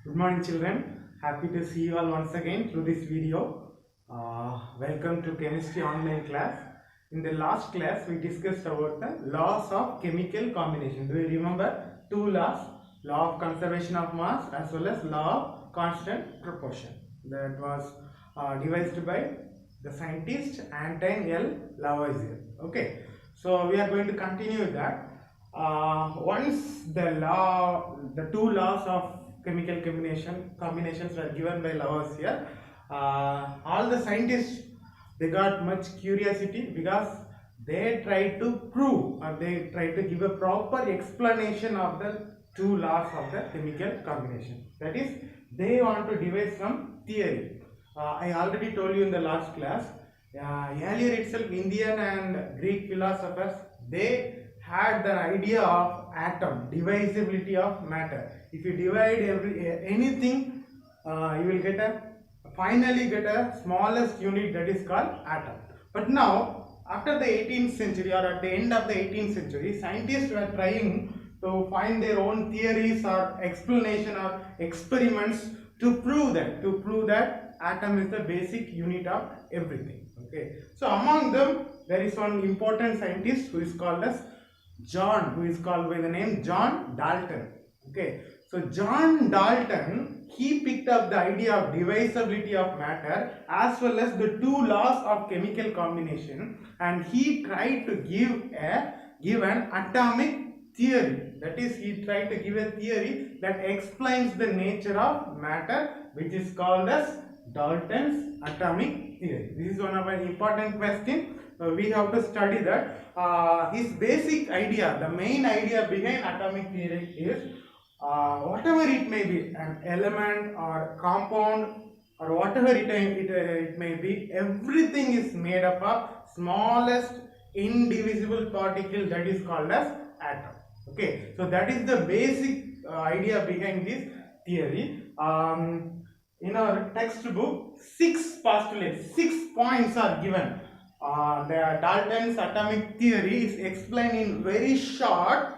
Good morning, children. Happy to see you all once again through this video. Welcome to chemistry online class. In the last class, we discussed about the laws of chemical combination. Do you remember two laws? Law of conservation of mass as well as law of constant proportion. That was devised by the scientist Anton L. Lavoisier. Okay, so we are going to continue with that. Once the two laws of chemical combinations were given by Lavoisier, all the scientists, they got much curiosity because they tried to prove or they tried to give a proper explanation of the two laws of the chemical combination. That is, they want to devise some theory. I already told you in the last class, earlier itself Indian and Greek philosophers, they had the idea of atom, divisibility of matter. If you divide anything, you will finally get a smallest unit, that is called atom. But now, after the 18th century or at the end of the 18th century, scientists were trying to find their own theories or explanation or experiments to prove that atom is the basic unit of everything. Okay, so among them there is one important scientist who is called by the name John Dalton. Okay, so John Dalton, he picked up the idea of divisibility of matter as well as the two laws of chemical combination, and he tried to give an atomic theory. That is, he tried to give a theory that explains the nature of matter, which is called as Dalton's atomic theory. This is one of an important question. We have to study that. His basic idea, the main idea behind atomic theory is whatever it may be, an element or compound or whatever it may be, everything is made up of smallest indivisible particle, that is called as atom. Okay, so that is the basic idea behind this theory. In our textbook, 6 postulates, 6 points are given. The Dalton's atomic theory is explained in very short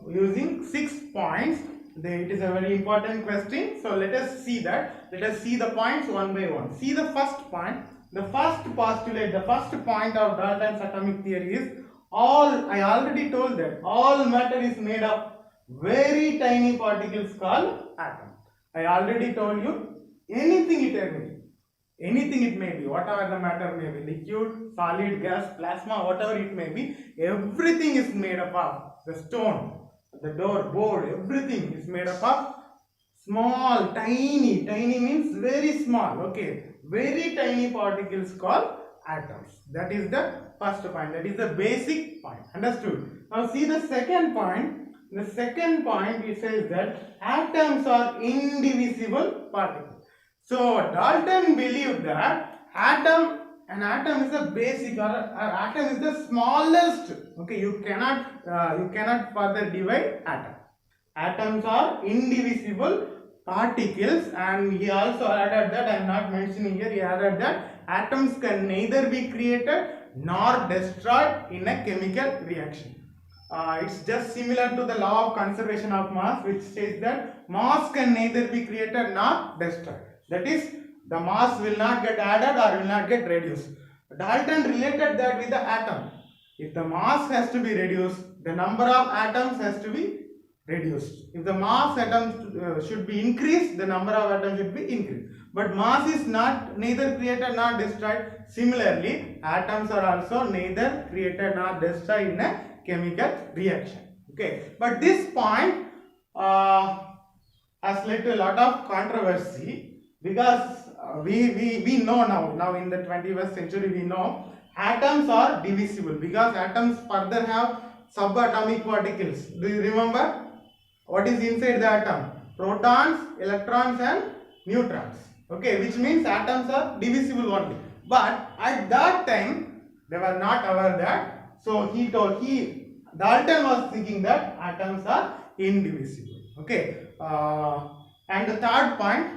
using 6 points. It is a very important question. So let us see that. Let us see the points one by one. See the first point. The first postulate, the first point of Dalton's atomic theory is I already told that all matter is made of very tiny particles called atom. I already told you, anything it may be, whatever the matter may be, liquid, solid, gas, plasma, whatever it may be, everything is made up of the stone, the board, everything is made up of small, tiny means very small, okay, very tiny particles called atoms. That is the first point, that is the basic point. Understood? Now see the second point. The second point, it says that atoms are indivisible particles. So Dalton believed that an atom is the basic, or atom is the smallest. Okay, you cannot further divide atom. Atoms are indivisible particles, and he also added that, I am not mentioning here, he added that atoms can neither be created nor destroyed in a chemical reaction. It's just similar to the law of conservation of mass, which says that mass can neither be created nor destroyed. That is, the mass will not get added or will not get reduced. Dalton related that with the atom. If the mass has to be reduced, the number of atoms has to be reduced. If the mass atoms should be increased, the number of atoms should be increased. But mass is neither created nor destroyed. Similarly, atoms are also neither created nor destroyed in a chemical reaction. Okay, but this point has led to a lot of controversy, because we know now in the 21st century we know atoms are divisible, because atoms further have subatomic particles. Do you remember what is inside the atom? Protons, electrons and neutrons. Okay, which means atoms are divisible only. But at that time they were not aware that. So Dalton was thinking that atoms are indivisible. Okay, and the third point,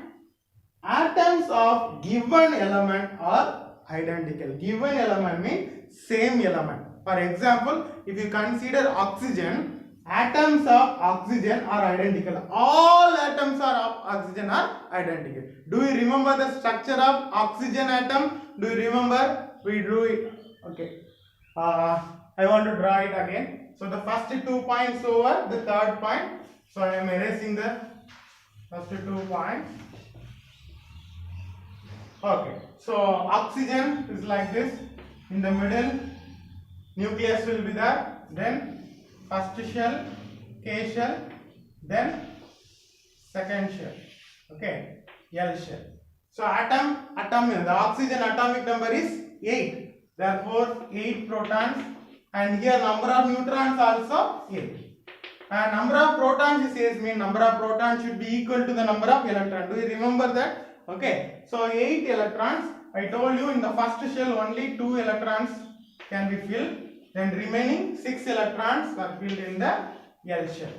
atoms of given element are identical. Given element means same element. For example, if you consider oxygen, atoms of oxygen are identical. All atoms of oxygen are identical. Do you remember the structure of oxygen atom? Do you remember? We drew it. Okay. I want to draw it again. So the first 2 points over the third point. So I am erasing the first 2 points. Okay. So oxygen is like this. In the middle, nucleus will be there. Then first shell, K shell, then second shell. Okay, L shell. So the oxygen atomic number is 8. Therefore, 8 protons, and here number of neutrons also 8. And number of protons is mean number of protons should be equal to the number of electrons. Do you remember that? Okay. So 8 electrons. I told you in the first shell only 2 electrons can be filled. Then remaining 6 electrons are filled in the L shell.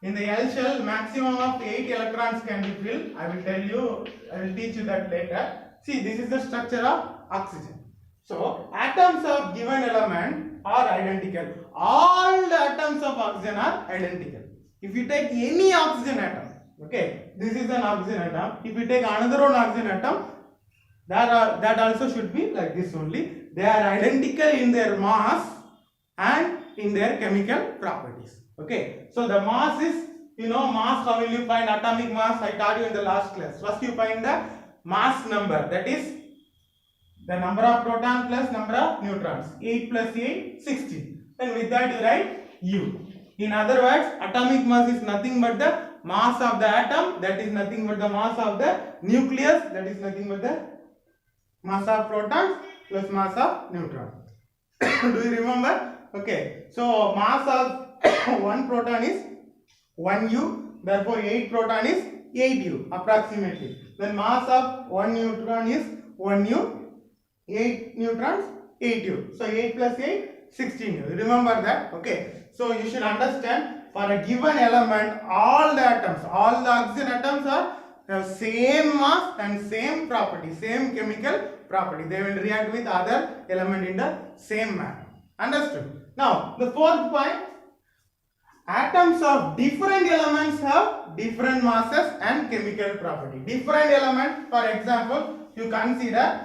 In the L shell, maximum of 8 electrons can be filled. I will teach you that later. See, this is the structure of oxygen. So, atoms of given element are identical. All the atoms of oxygen are identical. If you take any oxygen atom, okay, this is an oxygen atom. If you take another one oxygen atom, that also should be like this only. They are identical in their mass and in their chemical properties. Okay, so the mass is, mass, how will you find atomic mass? I taught you in the last class. First you find the mass number, that is the number of protons plus number of neutrons. 8 plus 8, 16. Then with that you write U. In other words, atomic mass is nothing but the mass of the atom, that is nothing but the mass of the nucleus, that is nothing but the mass of protons plus mass of neutrons. Do you remember? Okay, so mass of 1 proton is 1 U, therefore 8 proton is 8 U approximately. Then mass of 1 neutron is 1 U, 8 neutrons 8 U. So 8 plus 8, 16 U. Remember that? Okay, so you should understand, for a given element, all the atoms, all the oxygen atoms have same mass and same property, same chemical property. They will react with other element in the same manner. Understood? Now, the fourth point, atoms of different elements have different masses and chemical property. Different element, for example, you consider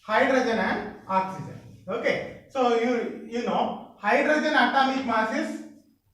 hydrogen and oxygen. Okay, so you know hydrogen atomic mass is,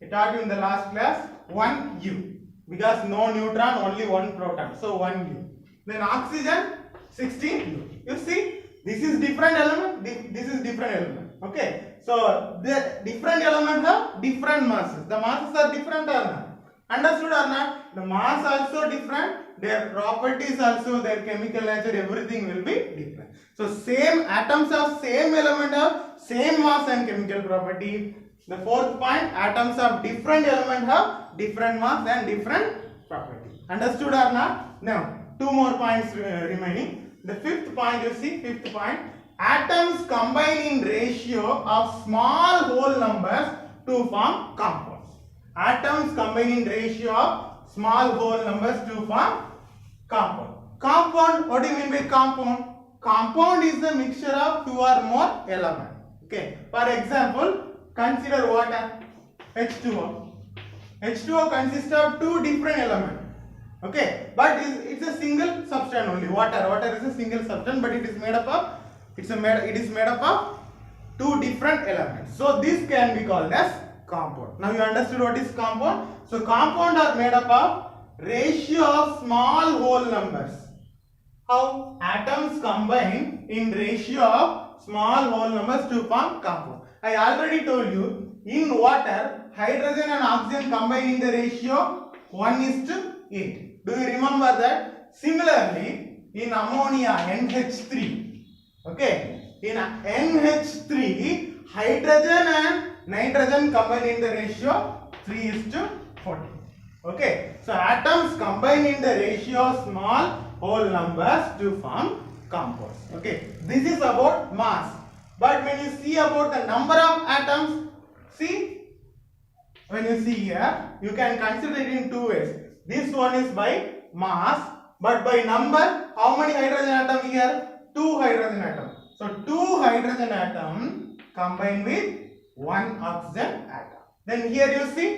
I taught you in the last class, 1 U, because no neutron, only 1 proton, so 1 U. Then oxygen 16 U. You see, this is different element, this is different element. Okay, so the different elements have different masses. The masses are different or not? Understood or not? The mass also different, their properties also, their chemical nature, everything will be different. So same atoms of same element have same mass and chemical property. The fourth point, atoms of different element have different mass and different property. Understood or not? Now, 2 more points remaining. The fifth point, you see, fifth point, atoms combine in ratio of small whole numbers to form compounds. Atoms combine in ratio of small whole numbers to form compound. Compound, what do you mean by compound? Compound is the mixture of 2 or more elements. Okay, for example, consider water, H2O. H2O consists of 2 different elements. Okay, but it's a single substance only. Water is a single substance, but it is made up of 2 different elements. So this can be called as compound. Now you understood what is compound? So compound are made up of ratio of small whole numbers. How? Atoms combine in ratio of small whole numbers to form compound. I already told you, in water, hydrogen and oxygen combine in the ratio 1:8. Do you remember that? Similarly, in ammonia, NH3, okay, in NH3, hydrogen and nitrogen combine in the ratio 3:14. Okay, so atoms combine in the ratio of small whole numbers to form compounds. Okay, this is about mass. But when you see about the number of atoms, see, when you see here, you can consider it in 2 ways. This one is by mass, but by number, how many hydrogen atoms here? 2 hydrogen atoms. So 2 hydrogen atoms combine with 1 oxygen atom. Then here you see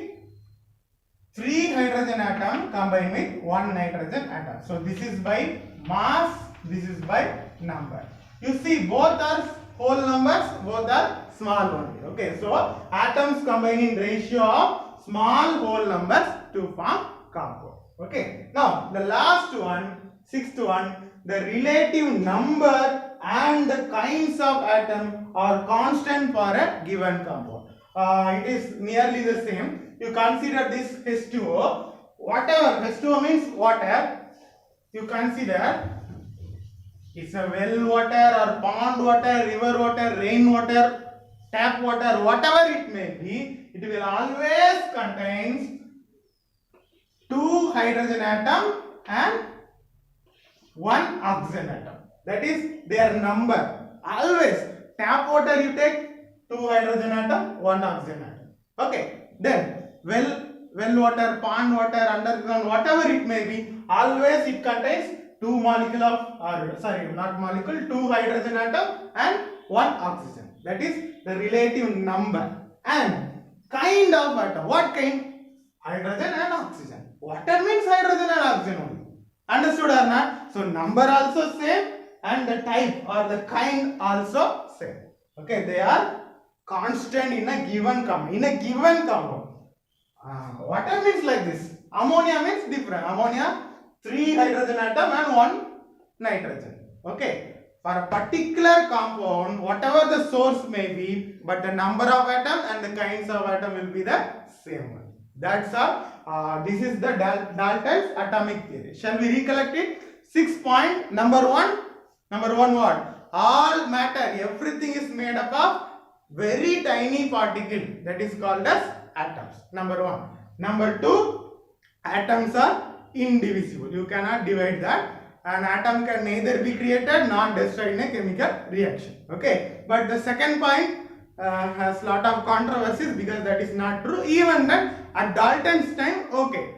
3 hydrogen atom combined with 1 nitrogen atom. So this is by mass, this is by number. You see both are whole numbers, both are small only. Okay, so atoms combine in ratio of small whole numbers to form compound. Okay, now the last one, sixth one, the relative number and the kinds of atom are constant for a given compound. It is nearly the same. You consider this H2O. Whatever H2O means water. You consider it's a well water or pond water, river water, rain water, tap water, whatever it may be. It will always contains 2 hydrogen atom and 1 oxygen atom. That is their number. Always tap water you take 2 hydrogen atom, 1 oxygen atom. Okay. Then well water, pond water, underground, whatever it may be, always it contains 2 molecule of, or sorry, not molecule, 2 hydrogen atom and 1 oxygen. That is the relative number. And kind of atom. What kind? Hydrogen and oxygen. Water means hydrogen and oxygen only. Understood or not? So number also same and the type or the kind also same. Okay, they are constant in a given compound. In a given compound. Water means like this. Ammonia means different. Ammonia 3 hydrogen atom and 1 nitrogen. Okay. For a particular compound, whatever the source may be, but the number of atom and the kinds of atom will be the same one. That's all. This is the Dalton's atomic theory. Shall we recollect it? 6 point. Number one what? All matter, everything is made up of very tiny particle, that is called as atoms. Number 1. Number 2, atoms are indivisible. You cannot divide that. An atom can neither be created nor destroyed in a chemical reaction. Okay. But the second point has lot of controversies because that is not true. Even then, at Dalton's time, okay,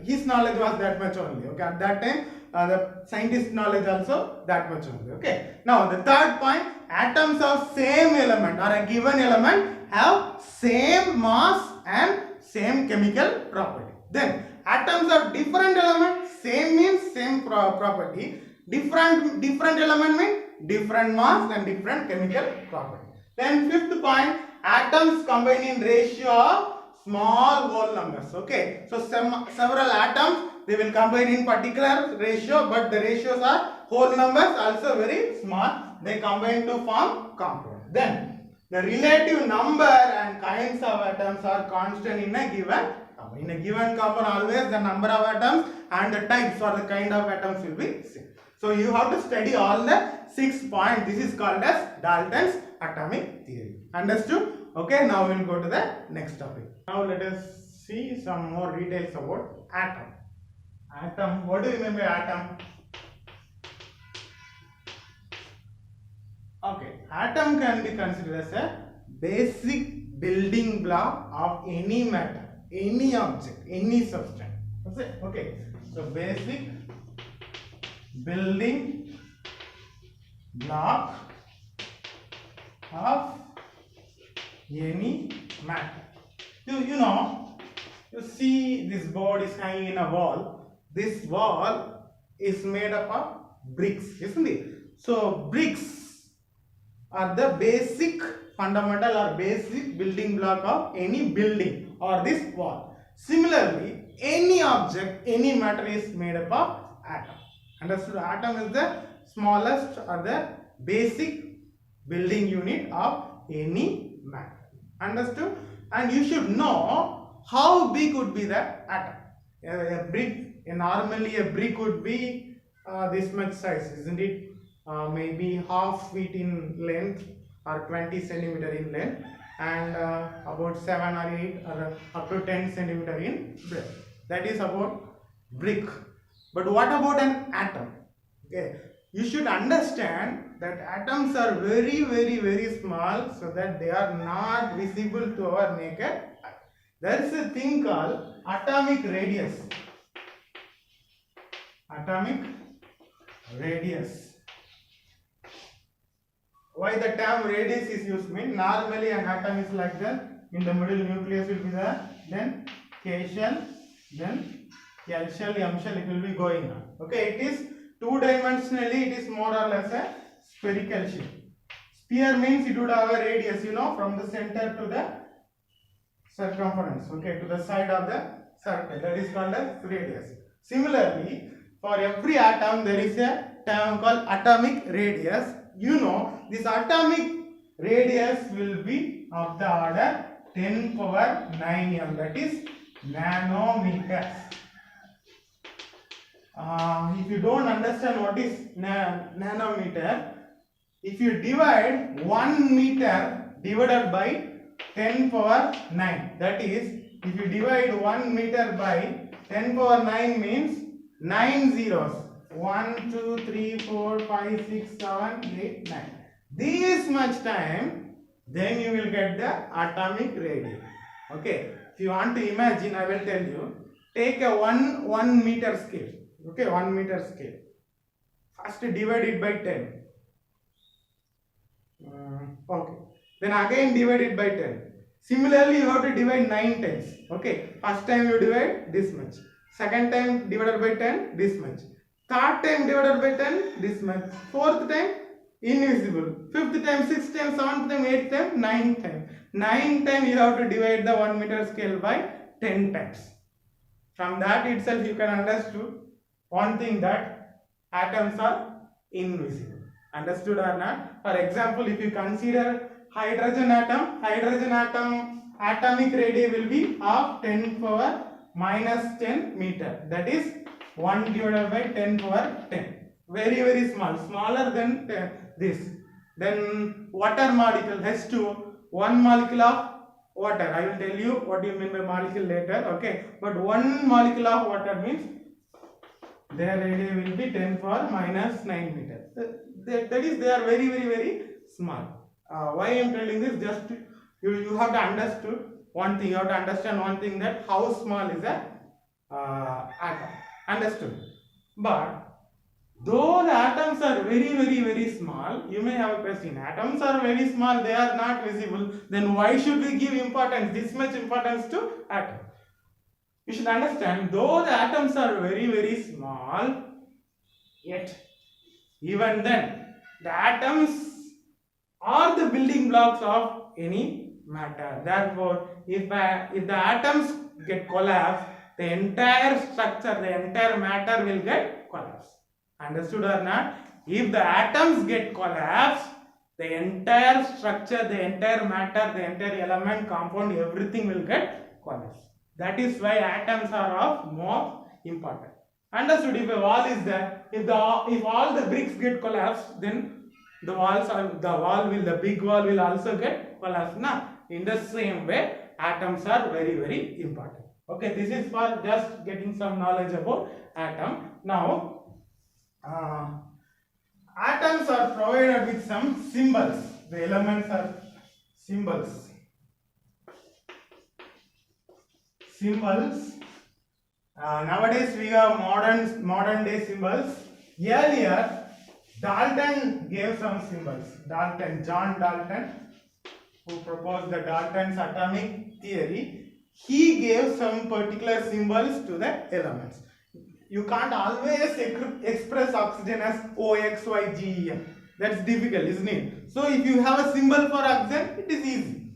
his knowledge was that much only. Okay. At that time, the scientist knowledge also that much only. Okay. Now the third point, atoms of same element or a given element have same mass and same chemical property. Then atoms of different element, same means same property, different element means different mass and different chemical property. Then fifth point, atoms combine in ratio of small whole numbers. Okay, so several atoms they will combine in particular ratio, but the ratios are whole numbers also very small. They combine to form compound. Then the relative number and kinds of atoms are constant in a given compound. In a given compound, always the number of atoms and the types or the kind of atoms will be same. So you have to study all the 6 points. This is called as Dalton's atomic theory. Understood? Okay, now we will go to the next topic. Now let us see some more details about atom. Atom, what do you mean by atom? Okay, atom can be considered as a basic building block of any matter, any object, any substance. Okay, so basic building block of any matter. You see this board is hanging in a wall. This wall is made up of bricks, isn't it? So bricks are the basic fundamental or basic building block of any building or this wall. Similarly, any object, any matter is made up of atom. Understood? Atom is the smallest or the basic building unit of any matter. Understood? And you should know how big would be the atom. A brick, normally a brick would be this much size, isn't it? Maybe half feet in length or 20 centimeter in length, and about 7 or 8 or up to 10 centimeter in breadth. That is about brick. But what about an atom? Okay, you should understand that atoms are very, very, very small, so that they are not visible to our naked eye. There is a thing called atomic radius. Atomic radius. Why the term radius is used? Means normally an atom is like that. In the middle nucleus will be there. Then cation, then L shell, M shell, it will be going on. Okay, it is two-dimensionally, it is more or less a spherical shape. Sphere means it would have a radius, from the center to the circumference, okay, to the side of the circle. That is called as radius. Similarly, for every atom, there is a term called atomic radius. This atomic radius will be of the order 10 power 9 m, that is nanometers. If you don't understand what is nanometer, if you divide 1 meter divided by 10 power 9, that is, if you divide 1 meter by 10 power 9 means 9 zeros. 1, 2, 3, 4, 5, 6, 7, 8, 9. This much time, then you will get the atomic radius. Okay, if you want to imagine, I will tell you, take a 1 meter scale. Okay, 1 meter scale. First divide it by 10. Okay, then again divide it by 10. Similarly, you have to divide 9 times. Okay, first time you divide this much. Second time divided by 10, this much. Third time divided by 10, this much. Fourth time, invisible. Fifth time, sixth time, seventh time, eighth time, ninth time. 9 times you have to divide the 1 meter scale by 10 times. From that itself you can understand one thing, that atoms are invisible. Understood or not? For example, if you consider hydrogen atom atomic radius will be of 10 power minus 10 meter. That is 1 divided by 10 power 10. Very, very small, smaller than this. Then water molecule, H2, 1 molecule of water. I will tell you what you mean by molecule later. Okay, but 1 molecule of water means their radius will be 10 power minus 9 meter. That is, they are very, very, very small. Why I am telling this? Just you have to understand one thing. You have to understand one thing, that how small is a atom. Understood? But though the atoms are very, very, very small, you may have a question. Atoms are very small, they are not visible. Then why should we give importance, this much importance to atom? You should understand, though the atoms are very, very small, yet even then the atoms are the building blocks of any matter. Therefore, if the atoms get collapsed, the entire structure, the entire matter will get collapsed. Understood or not? If the atoms get collapsed, the entire structure, the entire matter, the entire element, compound, everything will get collapsed. That is why atoms are of more importance. Understood? If a wall is there, if all the bricks get collapsed, then the big wall will also get collapsed. Now, in the same way, atoms are very, very important. Okay, this is for just getting some knowledge about atom. Now, atoms are provided with some symbols. The elements are symbols. Nowadays we have modern day symbols. Earlier, Dalton gave some symbols. John Dalton, who proposed the Dalton's atomic theory, he gave some particular symbols to the elements. You can't always express oxygen as O, X, Y, G, E, M. That's difficult, isn't it? So if you have a symbol for oxygen, it is easy.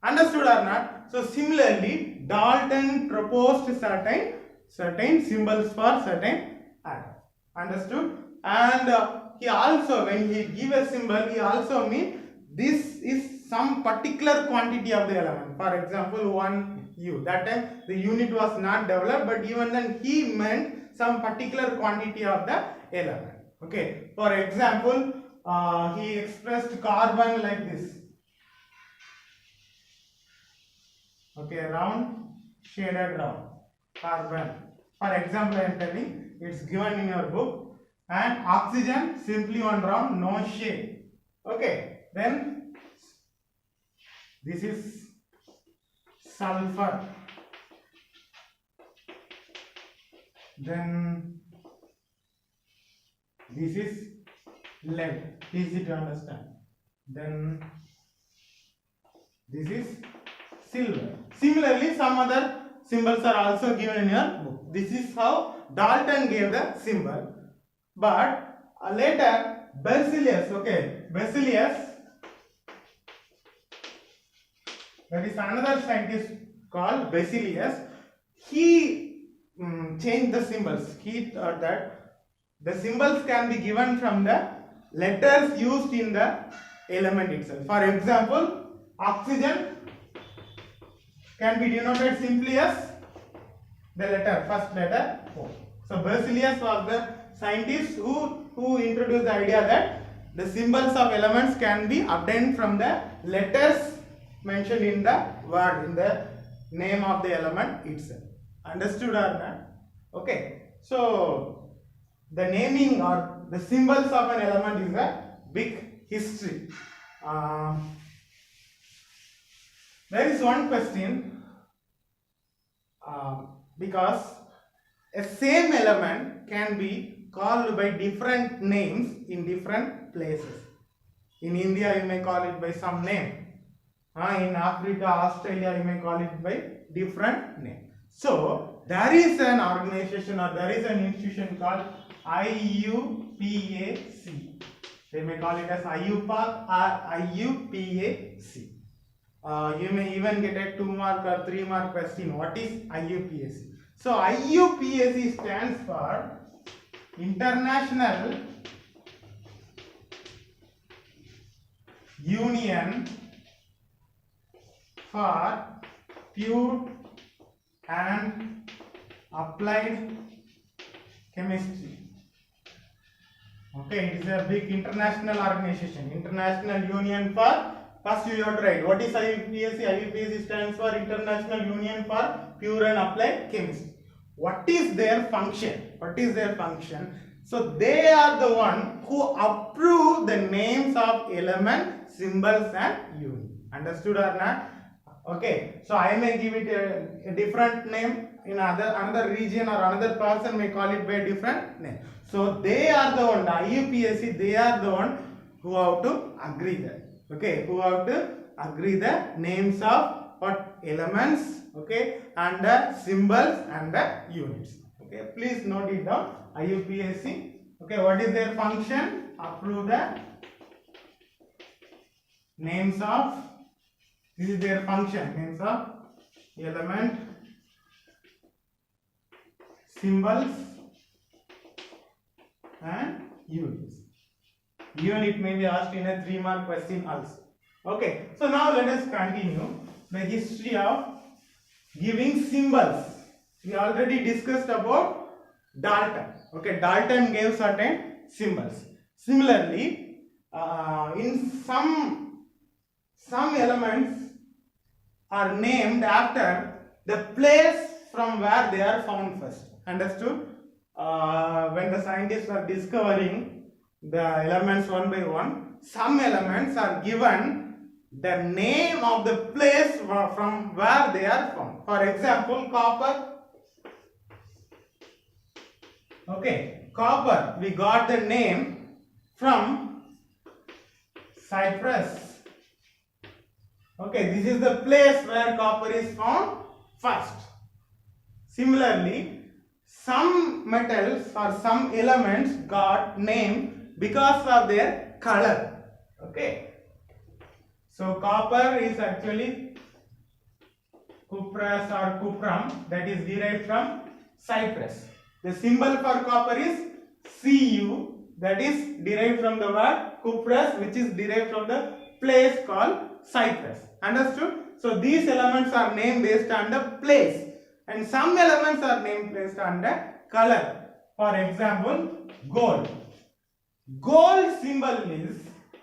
Understood or not? So similarly, Dalton proposed certain symbols for certain atoms. Understood? And he also, when he give a symbol, he also mean this is some particular quantity of the element. For example, 1 U. That time the unit was not developed, but even then he meant some particular quantity of the element. Okay. For example, he expressed carbon like this. Okay, round, shaded round, carbon. For example, I am telling, it's given in your book. And oxygen, simply one round, no shade. Okay, then this is sulfur. Then this is lead. Easy to understand. Then this is silver. Similarly, some other symbols are also given in your book. This is how Dalton gave the symbol. But later Berzelius, Berzelius, that is another scientist called Berzelius, he changed the symbols. He thought that the symbols can be given from the letters used in the element itself. For example, oxygen can be denoted simply as the first letter O. So Berzelius was the scientist who introduced the idea that the symbols of elements can be obtained from the letters mentioned in the word, in the name of the element itself. Understood or not? Okay. So the naming or the symbols of an element is a big history. There is one question, because a same element can be called by different names in different places. In India you may call it by some name. In Africa, Australia, you may call it by different name. So there is an organization or there is an institution called IUPAC. They may call it as IUPAC or IUPAC. You may even get a 2-mark or 3-mark question. What is IUPAC? So IUPAC stands for International Union for Pure and Applied Chemistry. Okay, it is a big international organization. International Union for, first you have to write what is IUPAC. IUPAC stands for International Union for Pure and Applied Chemistry. What is their function? What is their function? So they are the one who approve the names of element, symbols and units. Understood or not? Okay, so I may give it a different name in another region, or another person may call it by a different name. So they are the one, the IUPAC, they are the one who have to agree that. Okay, who have to agree the names of what elements, okay, and the symbols and the units. Okay, please note it down. IUPAC. Okay, what is their function? Approve the names of, this is their function, names of element, symbols and units. Even it may be asked in a 3-mark question also. Okay, so now let us continue the history of giving symbols. We already discussed about Dalton. Okay, Dalton gave certain symbols. Similarly, in some elements are named after the place from where they are found first. Understood? When the scientists were discovering the elements one by one, some elements are given the name of the place from where they are found. For example, copper. Okay, copper, we got the name from Cyprus. Okay, this is the place where copper is found first. Similarly, some metals or some elements got name because of their color. Okay, so copper is actually cuprous or cuprum, that is derived from Cyprus. The symbol for copper is Cu, that is derived from the word cuprous, which is derived from the place called Cyprus. Understood? So these elements are named based on the place, and some elements are named based on the color. For example, gold. Gold symbol is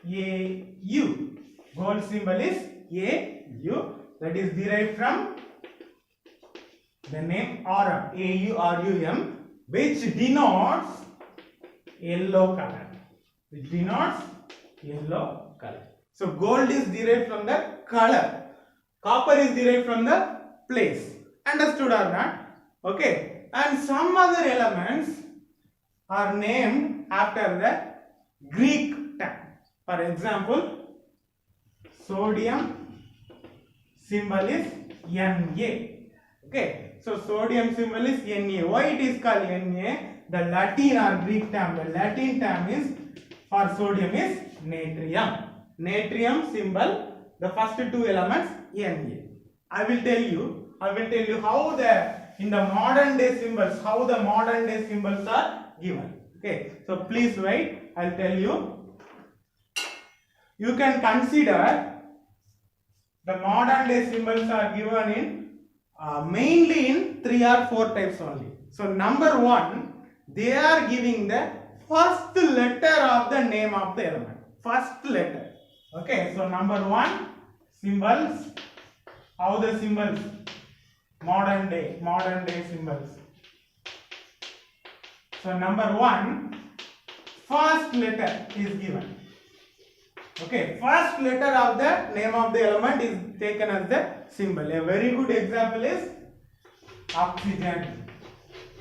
Au. Gold symbol is Au, that is derived from the name Aurum, Aurum, which denotes yellow color. Which denotes yellow color. So gold is derived from the color. Copper is derived from the place. Understood or not? Okay. And some other elements are named after the Greek term. For example, sodium symbol is Na. Okay. so sodium symbol is Na. Why it is called Na? The Latin or Greek term, the Latin term is for sodium is natrium. Natrium symbol, the first two elements Na. I will tell you how in the modern day symbols, how the modern day symbols are given. Okay, so please wait, I'll tell you. You can consider the modern day symbols are given in mainly in 3 or 4 types only. So number 1, they are giving the first letter of the name of the element. First letter. Okay, so number 1, symbols. How the symbols? Modern day symbols. So number 1, first letter is given. Okay, first letter of the name of the element is taken as the symbol. A very good example is oxygen.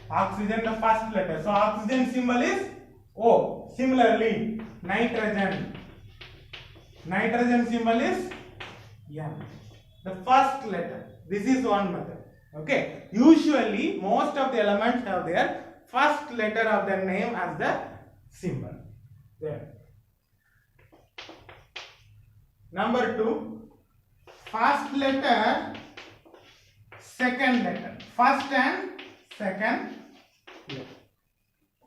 Oxygen, the first letter. So oxygen symbol is O. Similarly, nitrogen. Nitrogen symbol is N. The first letter. This is one method. Okay. Usually, most of the elements have their first letter of the name as the symbol. There. Number 2, first letter, second letter. First and second letter.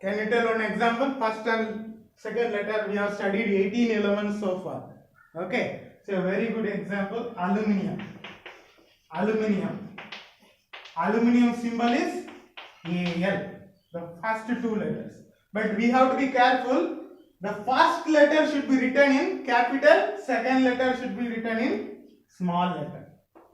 Can you tell one example? First and second letter, we have studied 18 elements so far. Okay. So a very good example, aluminium. Aluminium. Aluminium symbol is Al. The first two letters. But we have to be careful. The first letter should be written in capital, second letter should be written in small letter.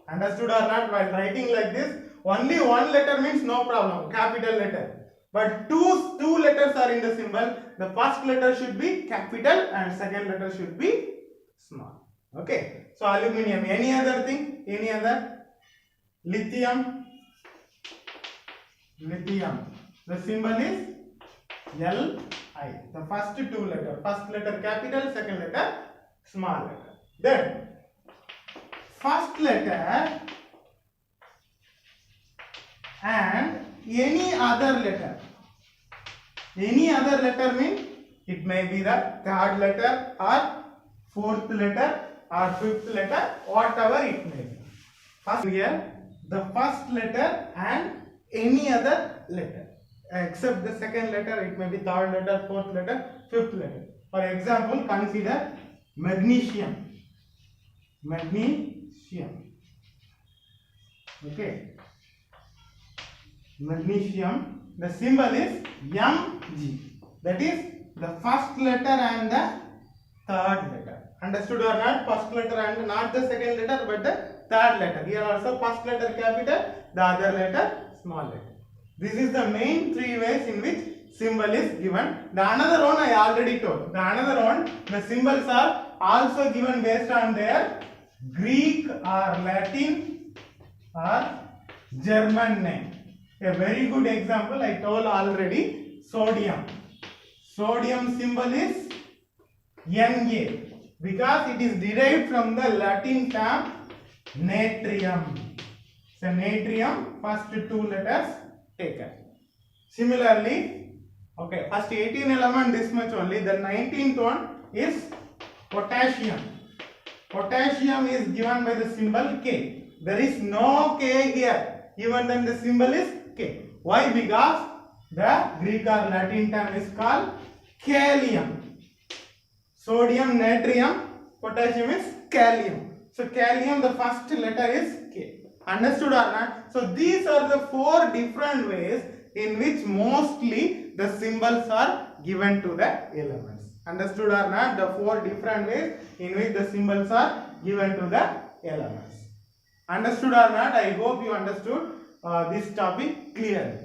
Understood or not? While writing like this, only one letter means no problem, capital letter. But two letters are in the symbol. The first letter should be capital and second letter should be small. Okay. So aluminium. Any other thing? Any other? Lithium. Lithium. The symbol is Li. The first two letters. First letter capital, second letter small letter. Then first letter and any other letter. Any other letter means it may be the third letter or fourth letter or fifth letter, whatever it may be. First here, the first letter and any other letter. Except the second letter, it may be third letter, fourth letter, fifth letter. For example, consider magnesium. Magnesium. Okay. Magnesium. The symbol is Mg. That is the first letter and the third letter. Understood or not? First letter and not the second letter but the third letter. Here also first letter capital, the other letter small letter. This is the main 3 ways in which symbol is given. The another one I already told. The another one, the symbols are also given based on their Greek or Latin or German name. A very good example I told already, sodium. Sodium symbol is Na because it is derived from the Latin term natrium. So natrium, first 2 letters taken. Similarly, okay, first 18 element this much only. The 19th one is potassium. Potassium is given by the symbol K. There is no K here. Even then the symbol is K. Why? Because the Greek or Latin term is called kalium. Sodium, natrium, potassium is kalium. So kalium, the first letter is K. Understood or not? So these are the 4 different ways in which mostly the symbols are given to the elements. Understood or not? The 4 different ways in which the symbols are given to the elements. Understood or not? I hope you understood this topic clearly.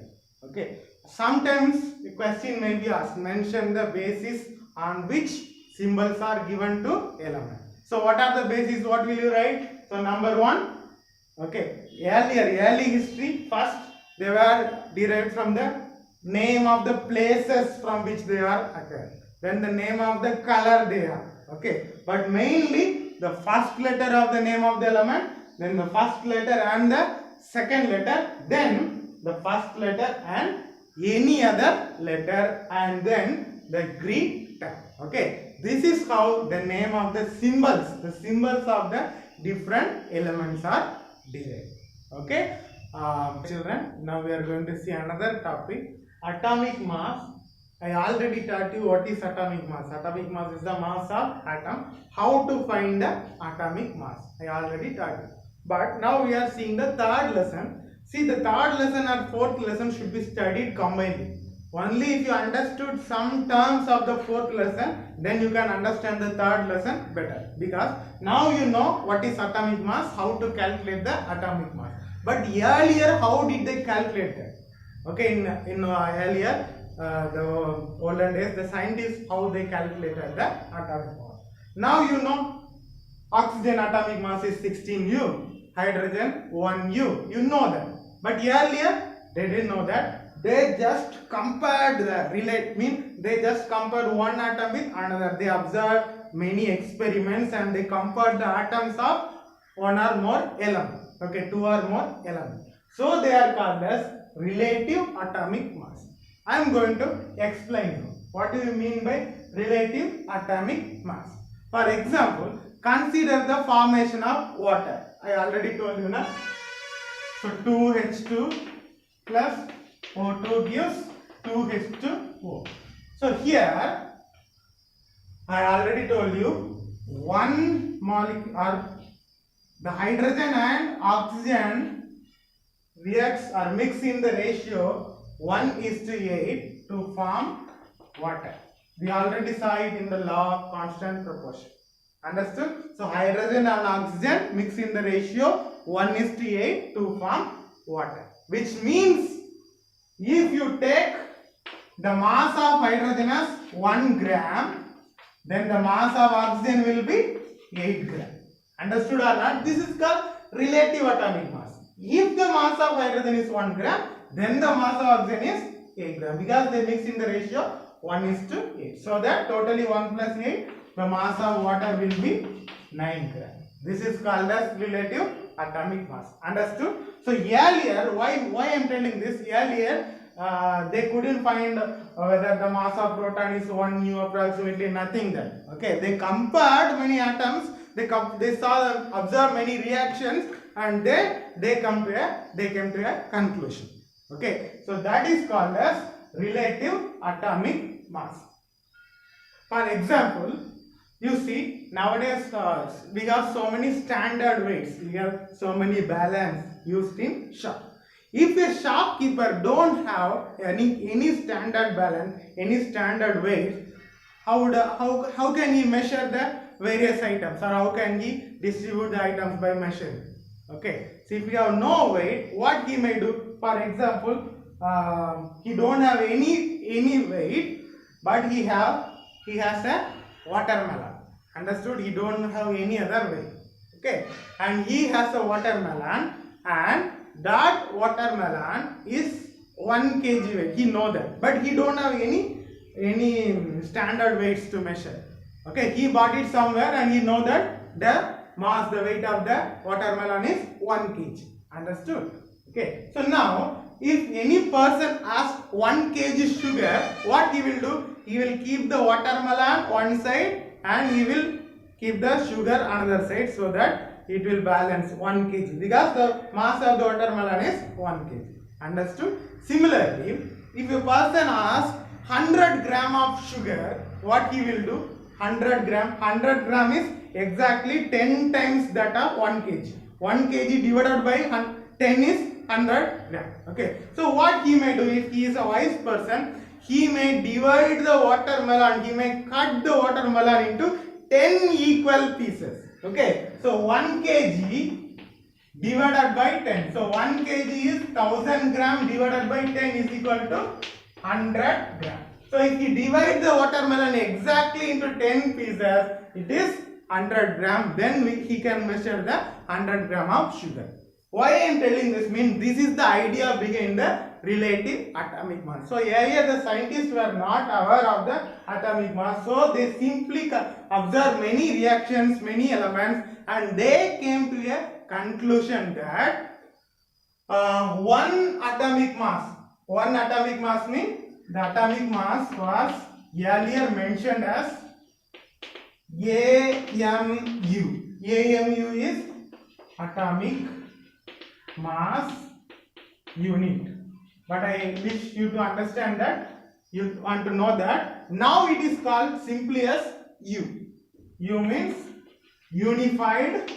Okay. Sometimes the question may be asked, mention the basis on which symbols are given to elements. So what are the bases? What will you write? So number 1, okay, early history. First, they were derived from the name of the places from which they are occurred. Then the name of the color they are. Okay, but mainly the first letter of the name of the element, then the first letter and the second letter, then the first letter and any other letter, and then the Greek term. Okay, this is how the name of the symbols of the different elements are derived. Okay, children, now we are going to see another topic, atomic mass. I already taught you what is atomic mass. Atomic mass is the mass of atom. How to find the atomic mass, I already taught you. But now we are seeing the third lesson. See, the third lesson and fourth lesson should be studied combinedly. Only if you understood some terms of the fourth lesson, then you can understand the third lesson better. Because now you know what is atomic mass, how to calculate the atomic mass. But earlier, how did they calculate that? Okay, in earlier, the olden days, the scientists, how they calculated the atomic mass. Now you know, oxygen atomic mass is 16U. Hydrogen 1U, you know that. But earlier they didn't know that. They just compared they just compared one atom with another. They observed many experiments and they compared the atoms of one or more elements. Okay, two or more elements. So they are called as relative atomic mass. I am going to explain you. What do you mean by relative atomic mass? For example, consider the formation of water. I already told you now. So 2H2 plus O2 gives 2H2O. So here I already told you one molecule, or the hydrogen and oxygen reacts or mix in the ratio 1:8 to form water. We already saw it in the law of constant proportion. Understood? So hydrogen and oxygen mix in the ratio 1:8 to form water. Which means if you take the mass of hydrogen as 1 gram, then the mass of oxygen will be 8 gram. Understood or not? This is called relative atomic mass. If the mass of hydrogen is 1 gram, then the mass of oxygen is 8 gram, because they mix in the ratio 1:8. So that totally 1 plus 8, the mass of water will be 9 gram. This is called as relative atomic mass. Understood? So earlier, why I am telling this? Earlier, they couldn't find whether the mass of proton is 1 U, approximately nothing there. Okay, they compared many atoms. They observed many reactions, and they came to a conclusion. Okay, so that is called as relative atomic mass. For example, you see nowadays we have so many standard weights. We have so many balance used in shop. If a shopkeeper don't have any standard balance, any standard weight, how can he measure the various items, or how can he distribute the items by measuring? Okay, so if you have no weight, what he may do? For example, he don't have any weight, but he has a watermelon. Understood? He don't have any other weight. Okay, and he has a watermelon, and that watermelon is 1 kg weight. He know that, but he don't have any standard weights to measure. Okay, he bought it somewhere and he know that the weight of the watermelon is 1 kg. Understood? Okay, so now if any person asks 1 kg sugar, what he will do? He will keep the watermelon one side and he will keep the sugar another side, so that it will balance 1 kg, because the mass of the watermelon is 1 kg. Understood? Similarly, if a person asks 100 gram of sugar, what he will do? 100 gram is exactly 10 times that of 1 kg. 1 kg divided by 10 is 100 gram. Okay, so what he may do, if he is a wise person, he may divide the watermelon, he may cut the watermelon into 10 equal pieces. Okay, so 1 kg divided by 10. So 1 kg is 1000 gram divided by 10 is equal to 100 gram. So if you divide the watermelon exactly into 10 pieces, it is 100 gram. Then he can measure the 100 gram of sugar. Why I am telling this means this is the idea behind the relative atomic mass. So earlier the scientists were not aware of the atomic mass, so they simply observed many reactions, many elements, and they came to a conclusion that one atomic mass. One atomic mass means the atomic mass was earlier mentioned as AMU. AMU is atomic mass unit. But I wish you to understand that, you want to know that now it is called simply as U. U means unified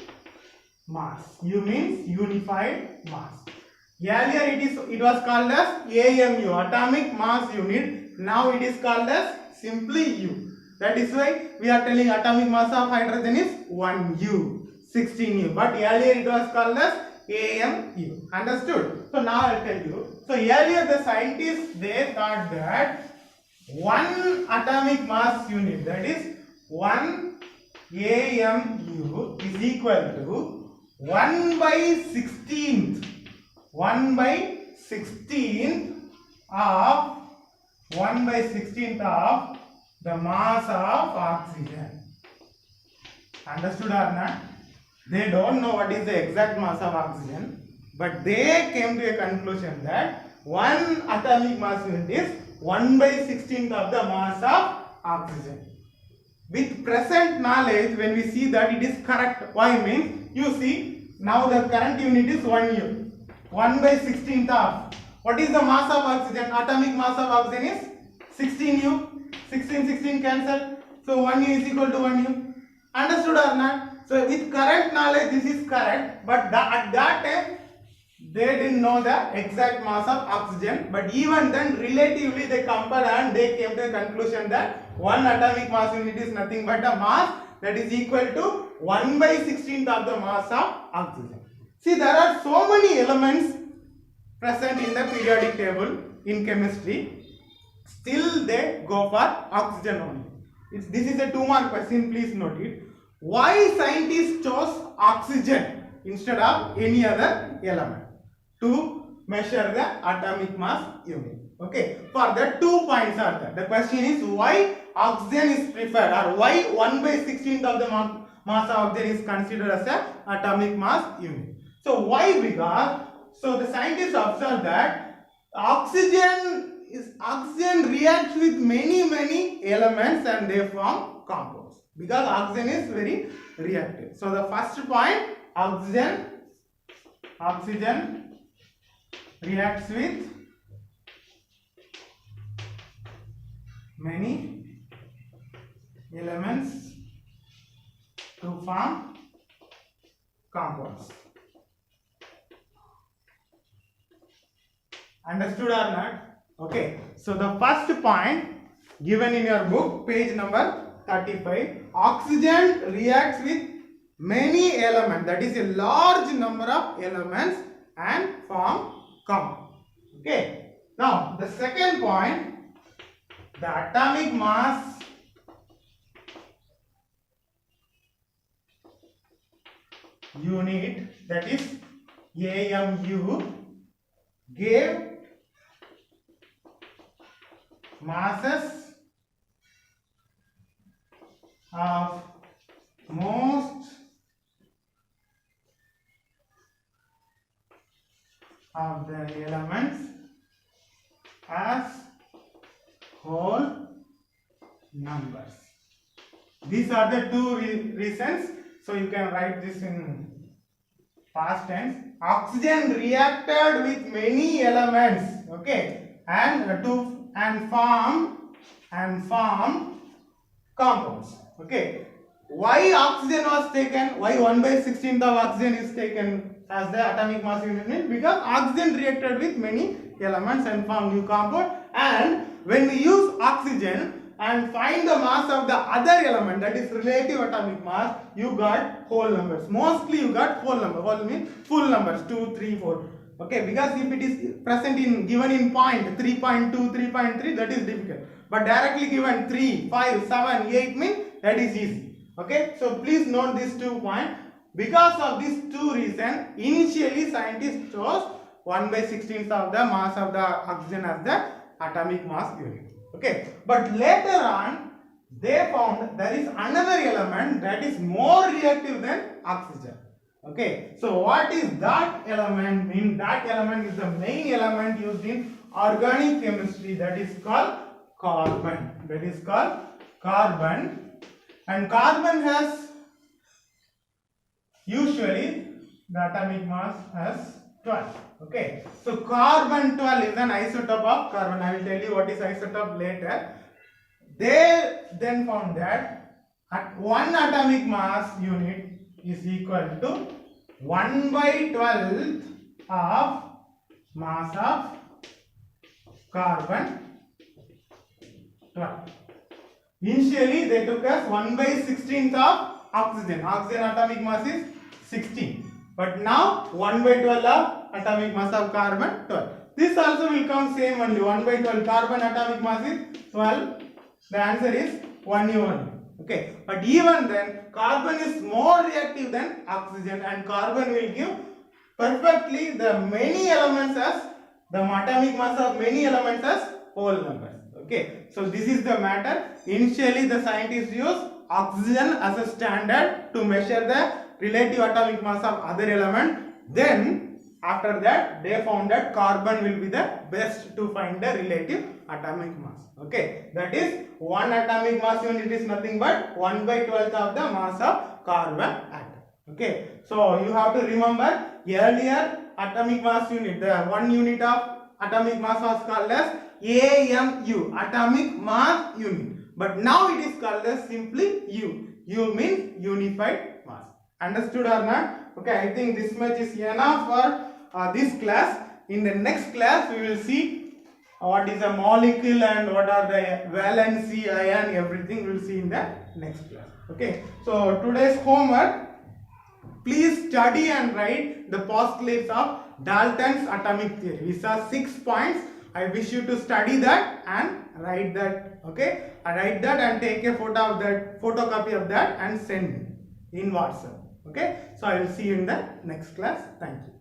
mass. U means unified mass. Earlier it was called as AMU, atomic mass unit. Now it is called as simply U. That is why we are telling atomic mass of hydrogen is 1U, 16U. But earlier it was called as AMU. Understood? So now I will tell you. So earlier the scientists, they thought that one atomic mass unit, that is 1 AMU, is equal to 1 by 16th. 1 by 16th of 1 by 16th of the mass of oxygen. Understood or not? They don't know what is the exact mass of oxygen, but they came to a conclusion that one atomic mass unit is 1 by 16th of the mass of oxygen. With present knowledge, when we see that it is correct, why means, you see, now the current unit is 1U. 1 by 16th of, what is the mass of oxygen? Atomic mass of oxygen is 16U. 16 cancel. So 1U is equal to 1U. Understood or not? So with current knowledge this is correct, but at that time they didn't know the exact mass of oxygen. But even then relatively they compared and they came to a conclusion that one atomic mass unit is nothing but a mass that is equal to 1 by 16th of the mass of oxygen. See, there are so many elements present in the periodic table in chemistry. Still they go for oxygen only. This is a 2-mark question, please note it. Why scientists chose oxygen instead of any other element to measure the atomic mass unit? Okay, for that 2 points are there. The question is why oxygen is preferred, or why 1 by 16th of the mass of oxygen is considered as an atomic mass unit. So why? Because the scientists observed that oxygen reacts with many elements and they form compounds, because oxygen is very reactive. So the first point, oxygen reacts with many elements to form compounds. Understood or not? Okay, so the first point given in your book, page number 35, oxygen reacts with many elements, that is a large number of elements, and form compound. Okay, now the second point, the atomic mass unit, that is AMU, gave masses of most of the elements as whole numbers. These are the 2 reasons. So you can write this in past tense. Oxygen reacted with many elements, okay, and form compounds. Okay, why oxygen was taken? Why 1 by 16th of oxygen is taken as the atomic mass unit? Because oxygen reacted with many elements and formed new compound. And when we use oxygen and find the mass of the other element, that is relative atomic mass, you got whole numbers. Mostly you got whole number. Whole means full numbers, 2, 3, 4. Okay, because if it is present in given in point 3.2, 3.3, that is difficult. But directly given 3, 5, 7, 8 means that is easy. Okay, so please note these 2 points. Because of these 2 reasons, initially scientists chose 1 by 16th of the mass of the oxygen as the atomic mass unit. Okay, but later on they found there is another element that is more reactive than oxygen. Okay, so what is that element? That element is the main element used in organic chemistry, that is called carbon. That is called carbon, and carbon has usually the atomic mass as 12. Okay, so carbon 12 is an isotope of carbon. I will tell you what is isotope later. They then found that at 1 atomic mass unit is equal to 1/12 of mass of carbon 12. Initially they took as 1/16 of oxygen. Oxygen atomic mass is 16. But now 1/12 of atomic mass of carbon 12. This also will come same only. 1/12 carbon atomic mass is 12. The answer is 1 U only. Okay. But even then carbon is more reactive than oxygen, and carbon will give perfectly the many elements as the atomic mass of many elements as whole numbers. Okay, so this is the matter. Initially the scientists use oxygen as a standard to measure the relative atomic mass of other element. Then after that they found that carbon will be the best to find the relative atomic mass. Okay, that is 1 atomic mass unit is nothing but 1/12 of the mass of carbon atom. Okay, so you have to remember earlier atomic mass unit, the 1 unit of atomic mass was called as AMU, atomic mass unit. But now it is called as simply U. U means unified mass. Understood or not? Okay, I think this much is enough for this class. In the next class we will see what is a molecule and what are the valency, ion, everything we will see in the next class. Okay, so today's homework, please study and write the postulates of Dalton's atomic theory. We saw 6 points. I wish you to study that and write that. Okay, write that and take a photo of that, photocopy of that and send me in WhatsApp. Okay, so I will see you in the next class. Thank you.